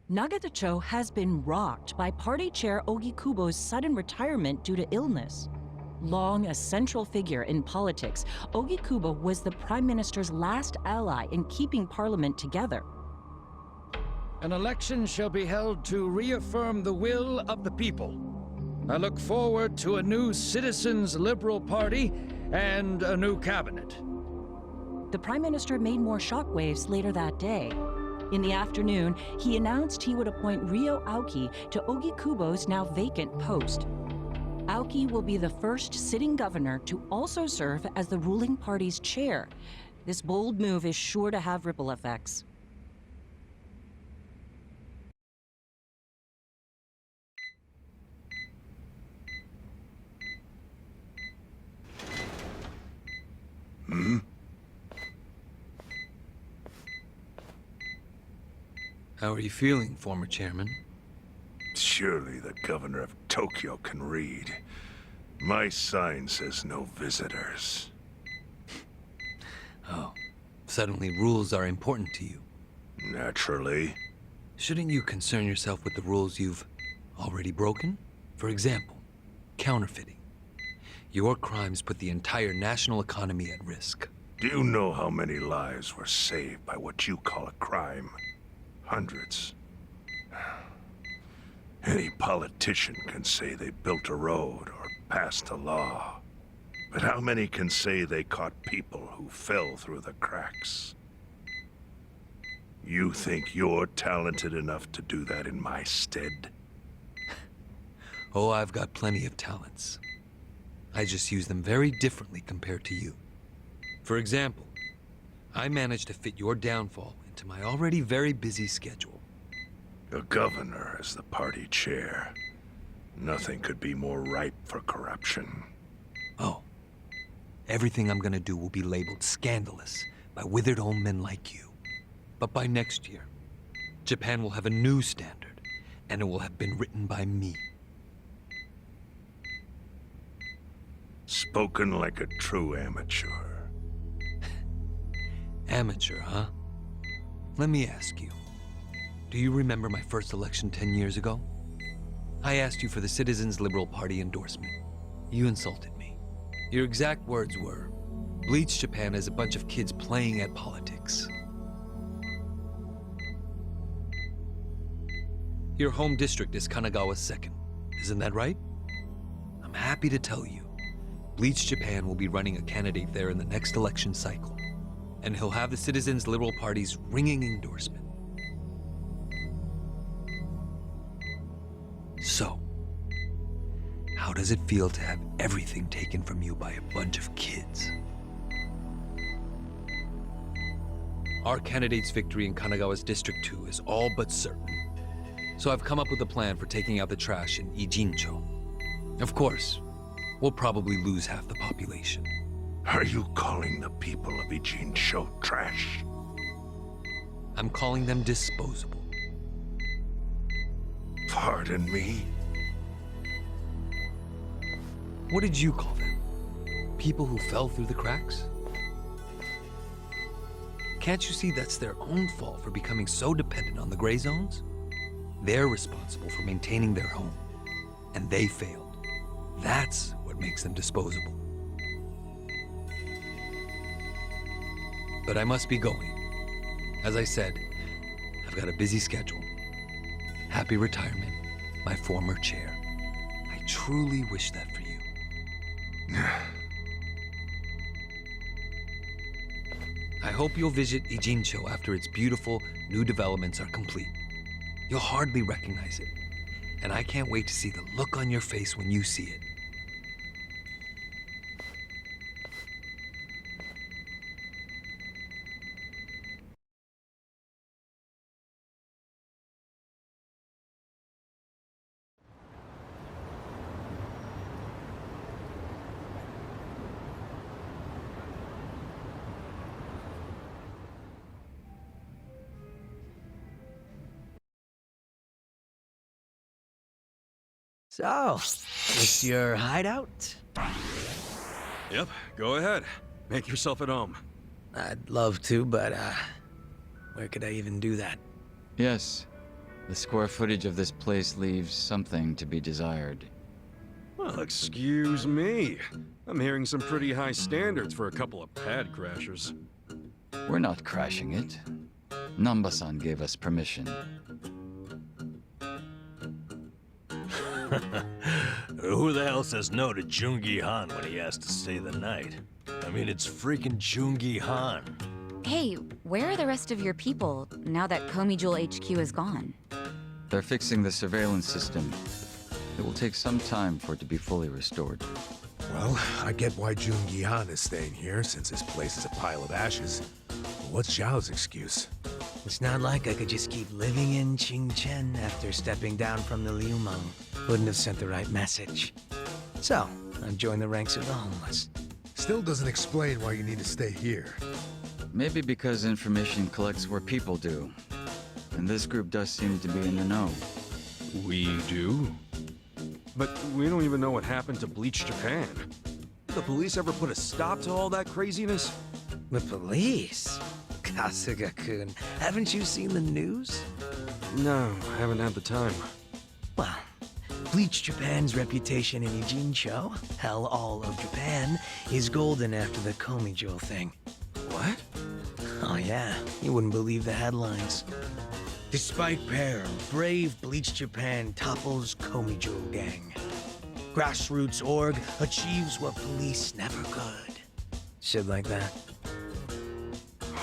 Nagatacho has been rocked by party chair Ogikubo's sudden retirement due to illness. Long a central figure in politics, Ogikubo was the Prime Minister's last ally in keeping Parliament together. An election shall be held to reaffirm the will of the people. I look forward to a new Citizens' Liberal Party and a new cabinet. The Prime Minister made more shockwaves later that day. In the afternoon, he announced he would appoint Ryo Aoki to Ogikubo's now vacant post. Aoki will be the first sitting governor to also serve as the ruling party's chair. This bold move is sure to have ripple effects. How are you feeling, former chairman? Surely the governor of Tokyo can read. My sign says no visitors. Oh, suddenly rules are important to you. Naturally. Shouldn't you concern yourself with the rules you've already broken? For example, counterfeiting. Your crimes put the entire national economy at risk. Do you know how many lives were saved by what you call a crime? Hundreds. Any politician can say they built a road or passed a law. But how many can say they caught people who fell through the cracks? You think you're talented enough to do that in my stead? Oh, I've got plenty of talents. I just use them very differently compared to you. For example, I managed to fit your downfall into my already very busy schedule. A governor as the party chair. Nothing could be more ripe for corruption. Oh. Everything I'm gonna do will be labeled scandalous by withered old men like you. But by next year, Japan will have a new standard, and it will have been written by me. Spoken like a true amateur. Amateur, huh? Let me ask you. Do you remember my first election 10 years ago? I asked you for the Citizens' Liberal Party endorsement. You insulted me. Your exact words were, "Bleach Japan as a bunch of kids playing at politics." Your home district is Kanagawa's second. Isn't that right? I'm happy to tell you, Bleach Japan will be running a candidate there in the next election cycle. And he'll have the Citizens' Liberal Party's ringing endorsement. So, how does it feel to have everything taken from you by a bunch of kids? Our candidate's victory in Kanagawa's District 2 is all but certain. So I've come up with a plan for taking out the trash in Ijincho. Of course, we'll probably lose half the population. Are you calling the people of Ijincho trash? I'm calling them disposable. Pardon me? What did you call them? People who fell through the cracks? Can't you see that's their own fault for becoming so dependent on the gray zones? They're responsible for maintaining their home, and they failed. That's what makes them disposable. But I must be going. As I said, I've got a busy schedule. Happy retirement, my former chair. I truly wish that for you. I hope you'll visit Ijincho after its beautiful new developments are complete. You'll hardly recognize it, and I can't wait to see the look on your face when you see it. So, it's your hideout? Yep, go ahead. Make yourself at home. I'd love to, but, where could I even do that? Yes, The square footage of this place leaves something to be desired. Well, excuse me. I'm hearing some pretty high standards for a couple of pad crashers. We're not crashing it. Nanba-san gave us permission. Who the hell says no to Jungi Han when he has to stay the night? I mean, it's freaking Jungi Han. Hey, where are the rest of your people now that Komijul HQ is gone? They're fixing the surveillance system. It will take some time for it to be fully restored. Well, I get why Jungi Han is staying here, since his place is a pile of ashes. But what's Zhao's excuse? It's not like I could just keep living in Qingchen after stepping down from the Liumeng. Wouldn't have sent the right message. So, I've joined the ranks of the homeless. Still doesn't explain why you need to stay here. Maybe because information collects where people do. And this group does seem to be in the know. We do? But we don't even know what happened to Bleach Japan. The police ever put a stop to all that craziness? The police? Kasuga-kun, haven't you seen the news? No, I haven't had the time. Well, Bleach Japan's reputation in Ijincho, hell, all of Japan, is golden after the Komijul thing. What? Oh yeah, you wouldn't believe the headlines. Despite peril, brave Bleach Japan topples Komijul gang. Grassroots org achieves what police never could. Shit like that.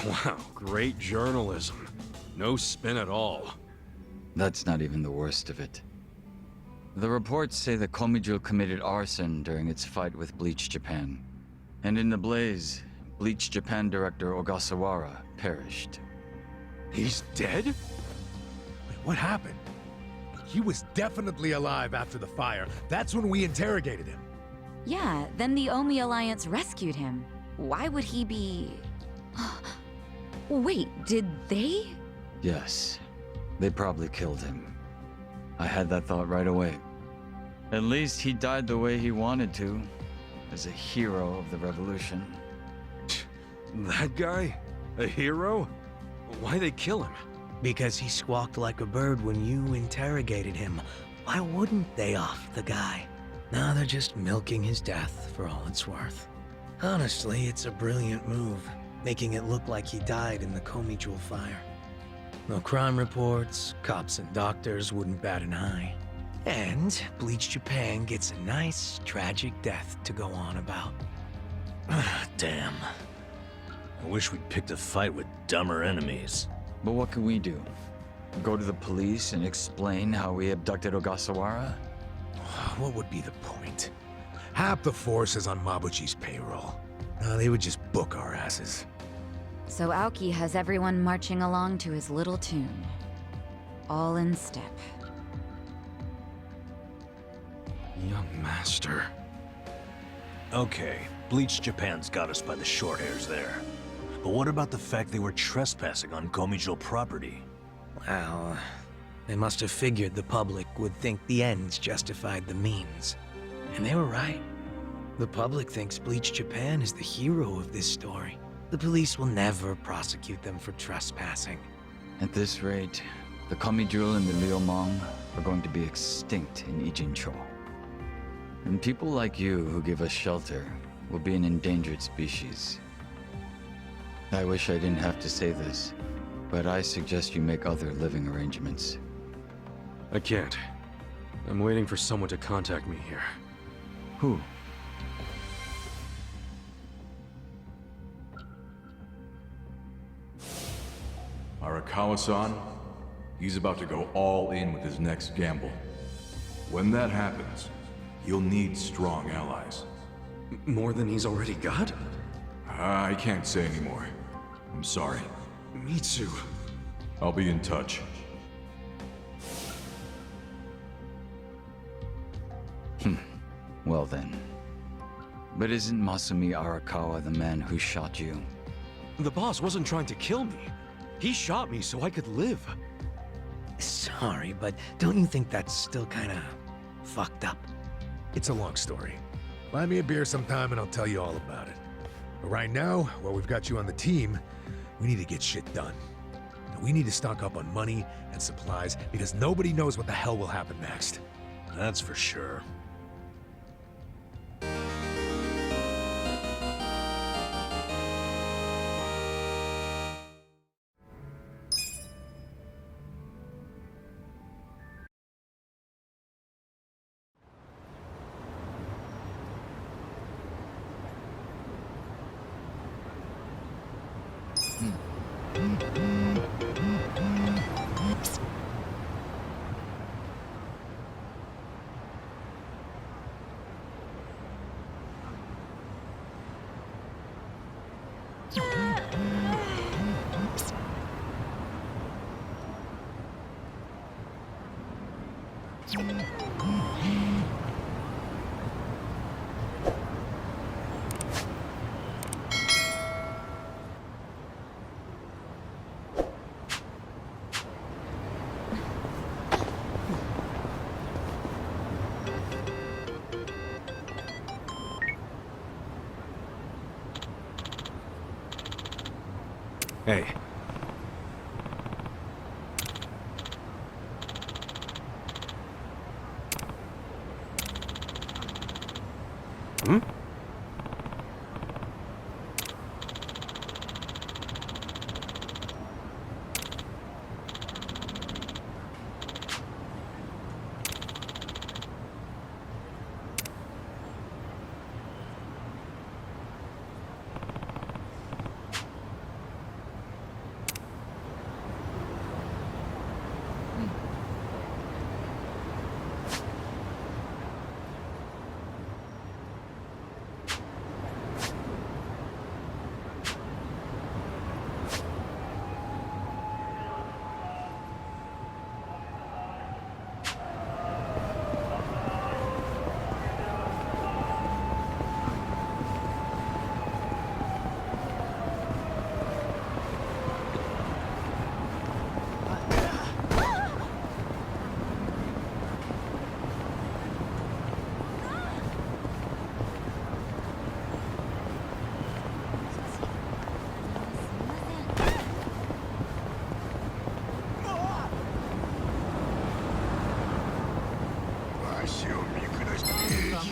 Wow, great journalism. No spin at all. That's not even the worst of it. The reports say that Komijul committed arson during its fight with Bleach Japan. And in the blaze, Bleach Japan director Ogasawara perished. He's dead? Wait, what happened? He was definitely alive after the fire. That's when we interrogated him. Yeah, then the Omi Alliance rescued him. Why would he be... Wait, did they? Yes, they probably killed him. I had that thought right away. At least he died the way he wanted to, as a hero of the revolution. That guy? A hero? Why'd they kill him? Because he squawked like a bird when you interrogated him. Why wouldn't they off the guy? Now they're just milking his death for all it's worth. Honestly, it's a brilliant move, making it look like he died in the Komijul fire. No crime reports, cops and doctors wouldn't bat an eye. And Bleach Japan gets a nice, tragic death to go on about. Damn. I wish we'd picked a fight with dumber enemies. But what can we do? Go to the police and explain how we abducted Ogasawara? What would be the point? Half the force is on Mabuchi's payroll. They would just book our asses. So Aoki has everyone marching along to his little tune. All in step. Young master. Okay, Bleach Japan's got us by the short hairs there. But what about the fact they were trespassing on Komijul property? Well, they must have figured the public would think the ends justified the means. And they were right. The public thinks Bleach Japan is the hero of this story. The police will never prosecute them for trespassing. At this rate, the Komijul and the Liumeng are going to be extinct in Ijincho. And people like you who give us shelter will be an endangered species. I wish I didn't have to say this, but I suggest you make other living arrangements. I can't. I'm waiting for someone to contact me here. Who? Arakawa-san, he's about to go all in with his next gamble. When that happens, you'll need strong allies. More than he's already got? I can't say anymore. I'm sorry. Mitsu. I'll be in touch. Well then. But isn't Masumi Arakawa the man who shot you? The boss wasn't trying to kill me. He shot me so I could live. Sorry, but don't you think that's still kinda fucked up? It's a long story. Buy me a beer sometime and I'll tell you all about it. But right now, while we've got you on the team, we need to get shit done. Now, We need to stock up on money and supplies because nobody knows what the hell will happen next. That's for sure. Hey. Hmm?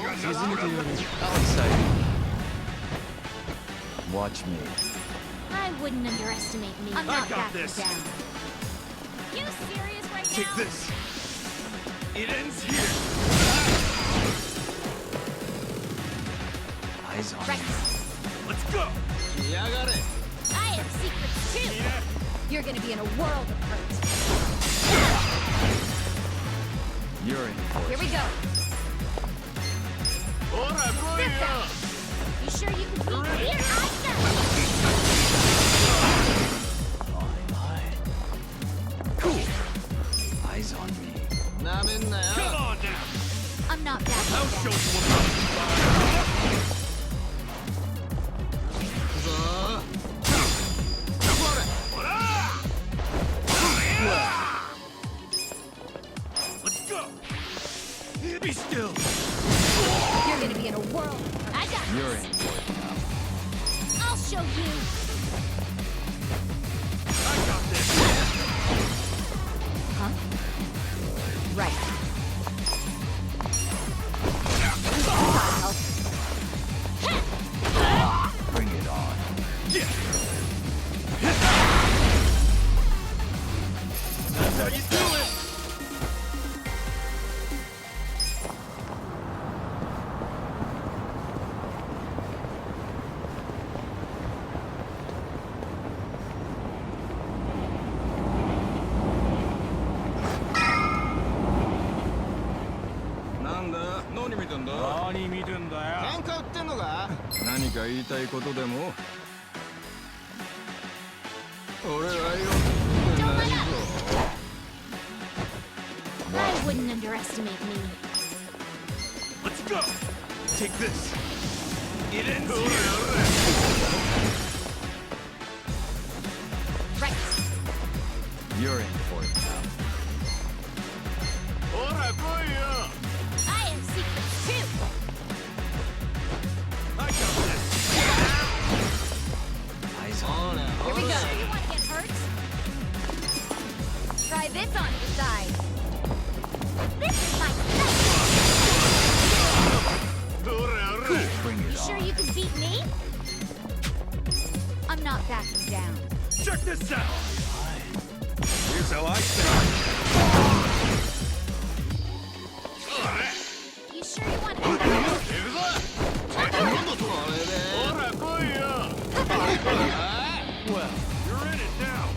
How exciting. Watch me. I wouldn't underestimate me. I'm not backing down. You serious right now? Take this. It ends here. Eyes on Right. you. Let's go. I have secrets too. You're gonna be in a world of hurt. You're in for Here it. we go. Sit down. You sure you can beat me? Here I go. Cool. Eyes on me. Come on now. I'm not backing I'll down. show you what Let's go. Be still. You're gonna be in a world of hurt. I got You're this. in for it now. I'll show you. I got this. Huh? Right. Bring it on. That's how you do it. Nanba, 何見てんだ？何見てんだよ。喧嘩売ってんのか？何か言いたいことでも？俺はよ。 Don't let up. I wouldn't underestimate me. Let's go. Take this. It ends here. Right. You're in for it now. I have secrets too. I got this. Eyes on you. Here we go. You want to get hurt? Try this on the side. This is my second. Bring it You sure you can beat me? I'm not backing down. Check this out! Here's how I stand. You sure you want to do that? Well, you're in it now.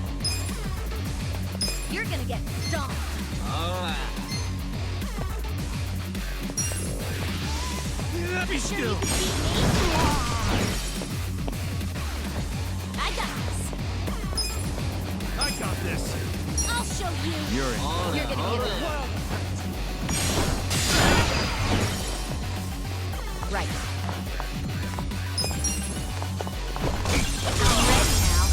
You're gonna get stomped. Be still. I got this. I got this. I'll show you. You're in. You're gonna get a world. Right. I'm ready now.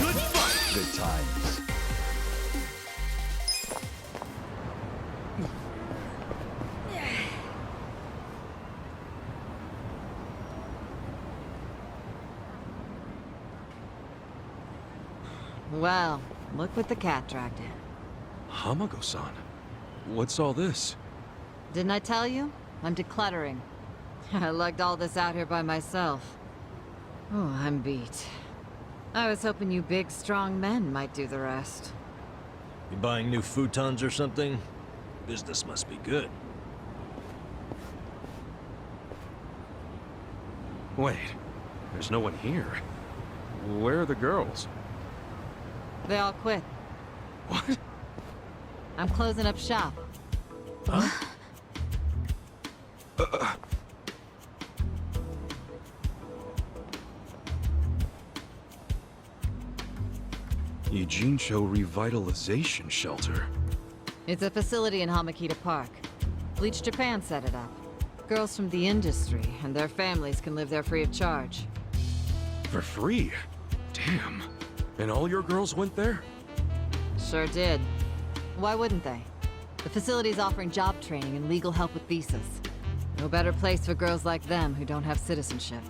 Good fight. Good times. Well, look what the cat dragged in. Hamako-san, what's all this? Didn't I tell you? I'm decluttering. I lugged all this out here by myself. Oh, I'm beat. I was hoping you big, strong men might do the rest. You buying new futons or something? Business must be good. Wait, there's no one here. Where are the girls? They all quit. What? I'm closing up shop. Huh? Ijincho Revitalization Shelter. It's a facility in Hamakita Park. Bleach Japan set it up. Girls from the industry and their families can live there free of charge. For free? Damn. And all your girls went there? Sure did. Why wouldn't they? The facility's offering job training and legal help with visas. No better place for girls like them who don't have citizenship.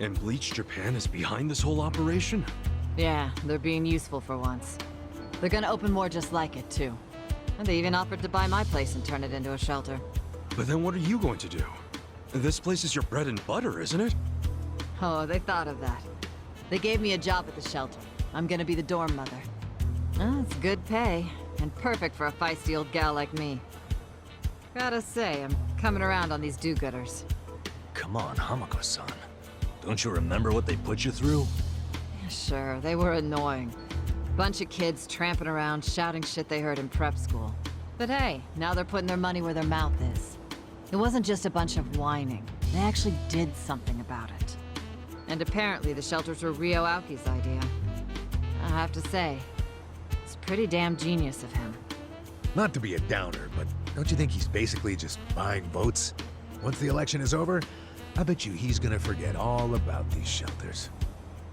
And Bleach Japan is behind this whole operation? Yeah, they're being useful for once. They're gonna open more just like it, too. And they even offered to buy my place and turn it into a shelter. But then what are you going to do? This place is your bread and butter, isn't it? Oh, they thought of that. They gave me a job at the shelter. I'm gonna be the dorm mother. Oh, it's good pay, and perfect for a feisty old gal like me. Gotta say, I'm coming around on these do-gooders. Come on, Hamako-san. Don't you remember what they put you through? Sure, they were annoying. Bunch of kids tramping around, shouting shit they heard in prep school. But hey, now they're putting their money where their mouth is. It wasn't just a bunch of whining. They actually did something about it. And apparently the shelters were Ryo Aoki's idea. I have to say, it's pretty damn genius of him. Not to be a downer, but don't you think he's basically just buying votes? Once the election is over, I bet you he's gonna forget all about these shelters.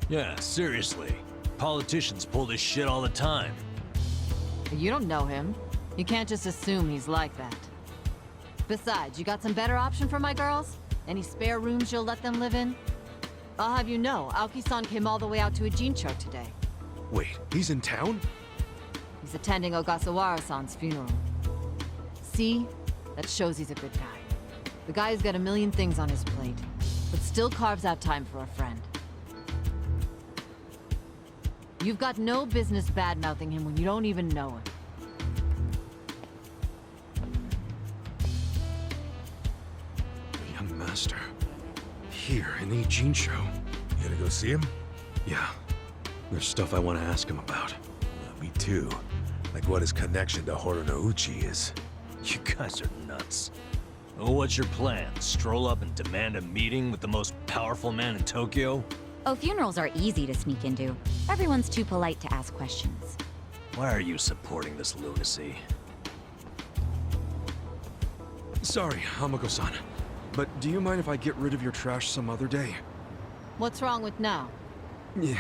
Yeah, seriously. Politicians pull this shit all the time. You don't know him. You can't just assume he's like that. Besides, you got some better option for my girls? Any spare rooms you'll let them live in? I'll have you know, Aoki-san came all the way out to Ijincho today. Wait, he's in town? He's attending Ogasawara-san's funeral. See? That shows he's a good guy. The guy's got a million things on his plate, but still carves out time for a friend. You've got no business bad-mouthing him when you don't even know him. The young master. Here in Ijincho. You gonna go see him? Yeah. There's stuff I want to ask him about. Me too. Like what his connection to Horonouchi is. You guys are nuts. Oh, what's your plan? Stroll up and demand a meeting with the most powerful man in Tokyo? Oh, funerals are easy to sneak into. Everyone's too polite to ask questions. Why are you supporting this lunacy? Sorry, Hamako-san. But do you mind if I get rid of your trash some other day? What's wrong with now? Yeah.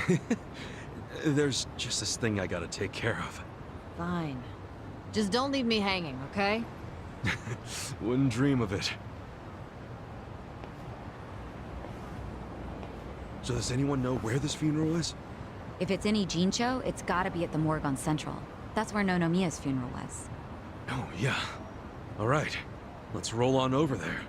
There's just this thing I gotta take care of. Fine. Just don't leave me hanging, okay? Wouldn't dream of it. So does anyone know where this funeral is? If it's in Ijincho, it's gotta be at the morgue on Central. That's where Nonomiya's funeral was. Oh, yeah. All right. Let's roll on over there.